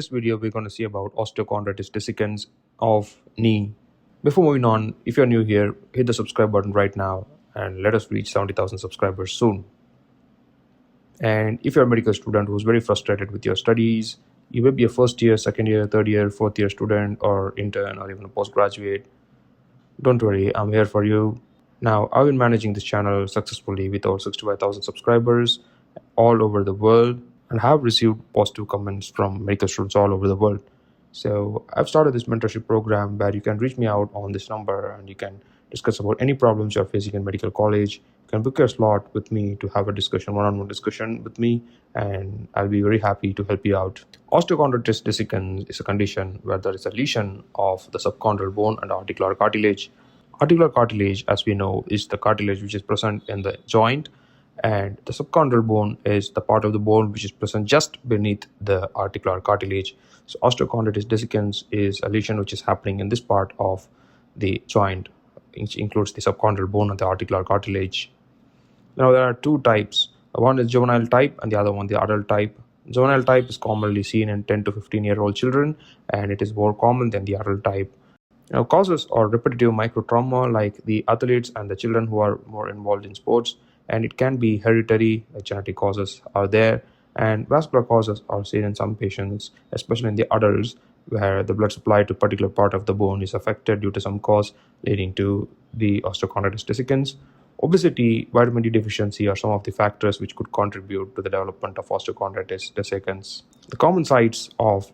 this video, we're going to see about osteochondritis dissecans of knee. Before moving on, if you're new here, hit the subscribe button right now and let us reach 70,000 subscribers soon. And if you're a medical student who's very frustrated with your studies, you may be a first year, second year, third year, fourth year student or intern or even a postgraduate, don't worry, I'm here for you. Now, I've been managing this channel successfully with over 65,000 subscribers all over the world and have received positive comments from medical students all over the world. So I've started this mentorship program where you can reach me out on this number and you can discuss about any problems you're facing in medical college. You can book your slot with me to have a discussion, one-on-one discussion with me, and I'll be very happy to help you out. Osteochondritis dissecans is a condition where there is a lesion of the subchondral bone and articular cartilage. Articular cartilage, as we know, is the cartilage which is present in the joint, and the subchondral bone is the part of the bone which is present just beneath the articular cartilage. So osteochondritis dissecans is a lesion which is happening in this part of the joint, which includes the subchondral bone and the articular cartilage. Now there are two types. One is juvenile type and the other one the adult type. Juvenile type is commonly seen in 10 to 15-year-old children, and it is more common than the adult type. Now, causes are repetitive microtrauma like the athletes and the children who are more involved in sports, and it can be hereditary, like genetic causes are there, and vascular causes are seen in some patients, especially in the adults, where the blood supply to a particular part of the bone is affected due to some cause leading to the osteochondritis dissecans. Obesity, vitamin D deficiency are some of the factors which could contribute to the development of osteochondritis dissecans. The common sites of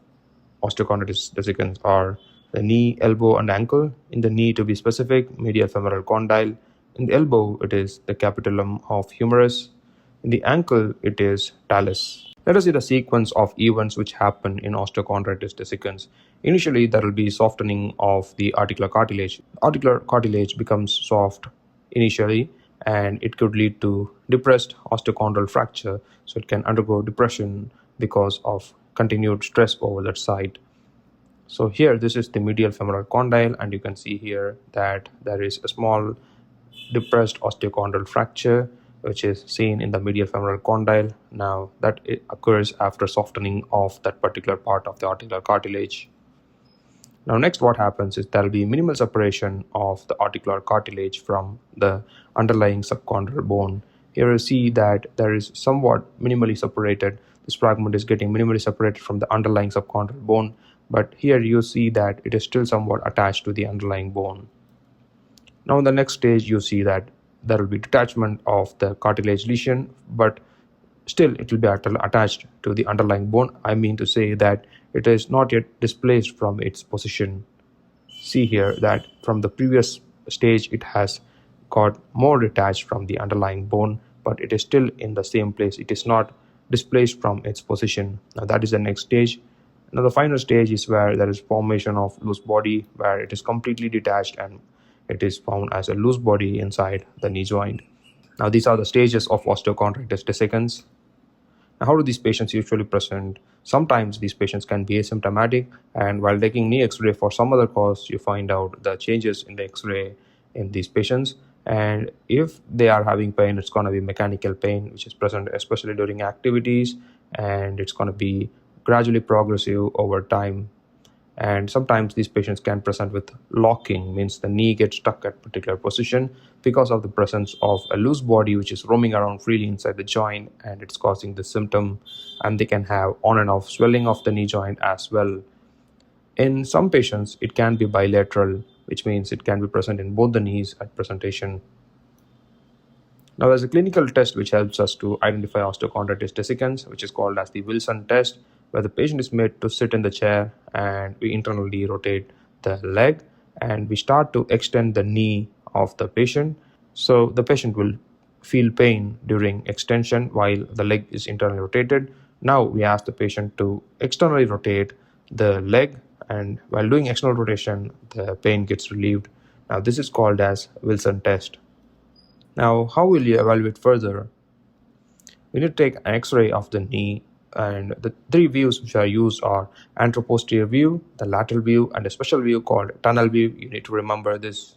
osteochondritis dissecans are the knee, elbow, and ankle. In the knee, to be specific, medial femoral condyle. In the elbow, it is the capitulum of humerus. In the ankle, it is talus. Let us see the sequence of events which happen in osteochondritis dissecans. Initially, there will be softening of the articular cartilage. Articular cartilage becomes soft initially, and it could lead to depressed osteochondral fracture. So it can undergo depression because of continued stress over that site. So here, this is the medial femoral condyle, and you can see here that there is a small depressed osteochondral fracture which is seen in the medial femoral condyle. Now that it occurs after softening of that particular part of the articular cartilage. Now next, what happens is there will be minimal separation of the articular cartilage from the underlying subchondral bone. Here you see that there is somewhat minimally separated. This fragment is getting minimally separated from the underlying subchondral bone, but here you see that it is still somewhat attached to the underlying bone. Now in the next stage, you see that there will be detachment of the cartilage lesion, but still it will be attached to the underlying bone. I mean to say that it is not yet displaced from its position. See here that from the previous stage, it has got more detached from the underlying bone, but it is still in the same place. It is not displaced from its position. Now that is the next stage. Now the final stage is where there is formation of loose body, where it is completely detached and it is found as a loose body inside the knee joint. Now these are the stages of osteochondritis dissecans. Now, how do these patients usually present? Sometimes these patients can be asymptomatic, and while taking knee x-ray for some other cause, you find out the changes in the x-ray in these patients. And if they are having pain, it's going to be mechanical pain, which is present especially during activities, and it's going to be gradually progressive over time. And sometimes these patients can present with locking, means the knee gets stuck at a particular position because of the presence of a loose body which is roaming around freely inside the joint, and it's causing the symptom. And they can have on and off swelling of the knee joint as well. In some patients, it can be bilateral, which means it can be present in both the knees at presentation. Now there's a clinical test which helps us to identify osteochondritis dissecans, which is called as the Wilson test, where the patient is made to sit in the chair and we internally rotate the leg and we start to extend the knee of the patient. So the patient will feel pain during extension while the leg is internally rotated. Now we ask the patient to externally rotate the leg, and while doing external rotation, the pain gets relieved. Now this is called as Wilson test. Now how will you evaluate further? We need to take an x-ray of the knee, and the three views which are used are anteroposterior view, the lateral view, and a special view called tunnel view. You need to remember this.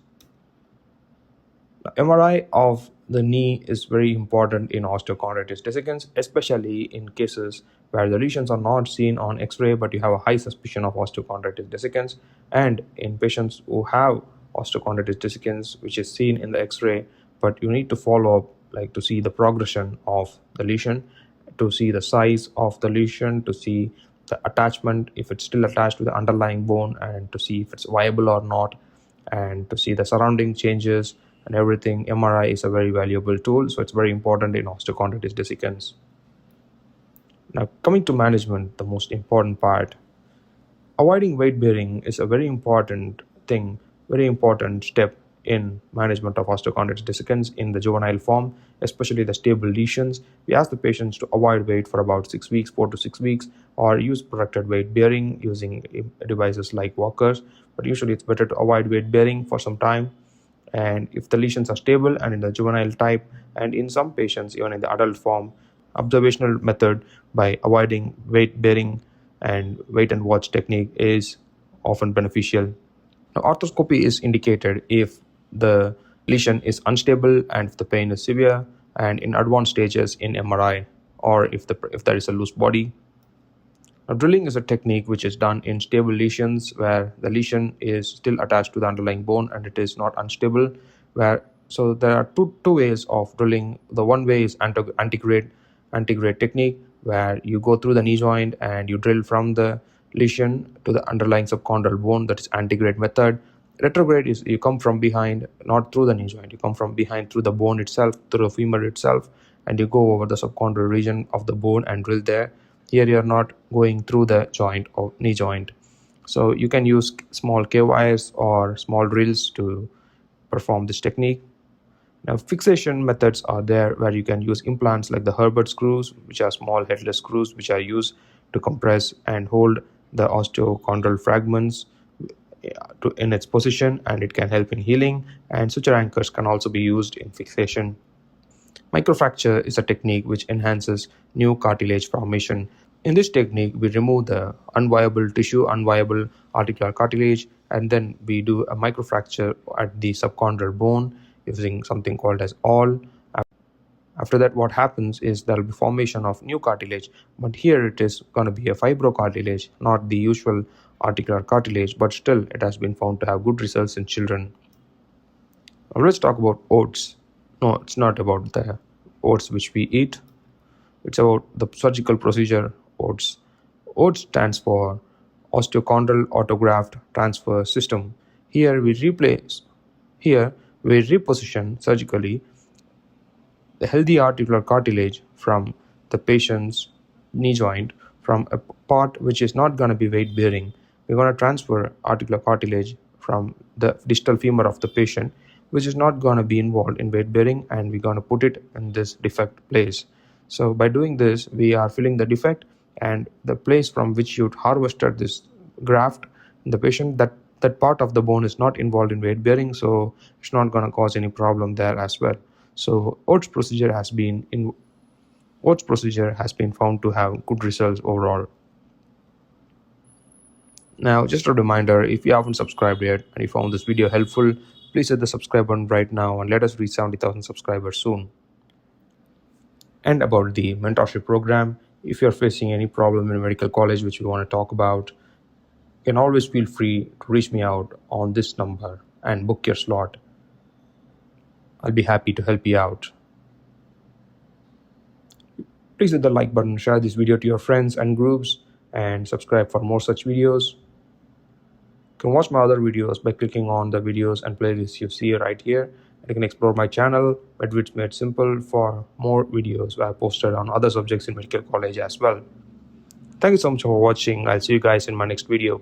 MRI of the knee is very important in osteochondritis dissecans, especially in cases where the lesions are not seen on X-ray, but you have a high suspicion of osteochondritis dissecans, and in patients who have osteochondritis dissecans, which is seen in the X-ray, but you need to follow up, like to see the progression of the lesion, to see the size of the lesion, to see the attachment, if it's still attached to the underlying bone, and to see if it's viable or not, and to see the surrounding changes and everything. MRI is a very valuable tool, so it's very important in osteochondritis dissecans. Now, coming to management, the most important part. Avoiding weight bearing is a very important thing, very important step in management of osteochondritis dissecans in the juvenile form, especially the stable lesions. We ask the patients to avoid weight for about 6 weeks, 4 to 6 weeks, or use protected weight bearing using devices like walkers. But usually it's better to avoid weight bearing for some time. And if the lesions are stable and in the juvenile type, and in some patients even in the adult form, observational method by avoiding weight bearing and wait and watch technique is often beneficial. Now, arthroscopy is indicated if the lesion is unstable and if the pain is severe, and in advanced stages in MRI, or if there is a loose body. Now, drilling is a technique which is done in stable lesions where the lesion is still attached to the underlying bone and it is not unstable. So there are two ways of drilling. The one way is antegrade technique, where you go through the knee joint and you drill from the lesion to the underlying subchondral bone. That is antegrade method. Retrograde is you come from behind, not through the knee joint. You come from behind through the bone itself, through the femur itself, and you go over the subchondral region of the bone and drill there. Here you are not going through the joint or knee joint. So you can use small K-wires or small drills to perform this technique. Now, fixation methods are there where you can use implants like the Herbert screws, which are small headless screws which are used to compress and hold the osteochondral fragments in its position, and it can help in healing. And suture anchors can also be used in fixation. Microfracture is a technique which enhances new cartilage formation. In this technique, we remove the unviable tissue, unviable articular cartilage, and then we do a microfracture at the subchondral bone using something called as awl. After that, what happens is there will be formation of new cartilage, but here it is going to be a fibrocartilage, not the usual articular cartilage, but still it has been found to have good results in children. Now let's talk about oats. No, it's not about the oats which we eat. It's about the surgical procedure oats. OATS stands for Osteochondral Autograft Transfer System. Here we reposition surgically the healthy articular cartilage from the patient's knee joint from a part which is not going to be weight bearing. We're going to transfer articular cartilage from the distal femur of the patient, which is not going to be involved in weight bearing, and we're going to put it in this defect place. So by doing this, we are filling the defect, and the place from which you harvested this graft in the patient, that part of the bone is not involved in weight bearing, so it's not going to cause any problem there as well. So OATS procedure has been found to have good results overall. Now, just a reminder, if you haven't subscribed yet and you found this video helpful, please hit the subscribe button right now and let us reach 70,000 subscribers soon. And about the mentorship program, if you're facing any problem in medical college which we want to talk about, you can always feel free to reach me out on this number and book your slot. I'll be happy to help you out. Please hit the like button, share this video to your friends and groups, and subscribe for more such videos. You can watch my other videos by clicking on the videos and playlists you see right here. And you can explore my channel, Vids Made Simple, for more videos where I posted on other subjects in medical college as well. Thank you so much for watching. I'll see you guys in my next video.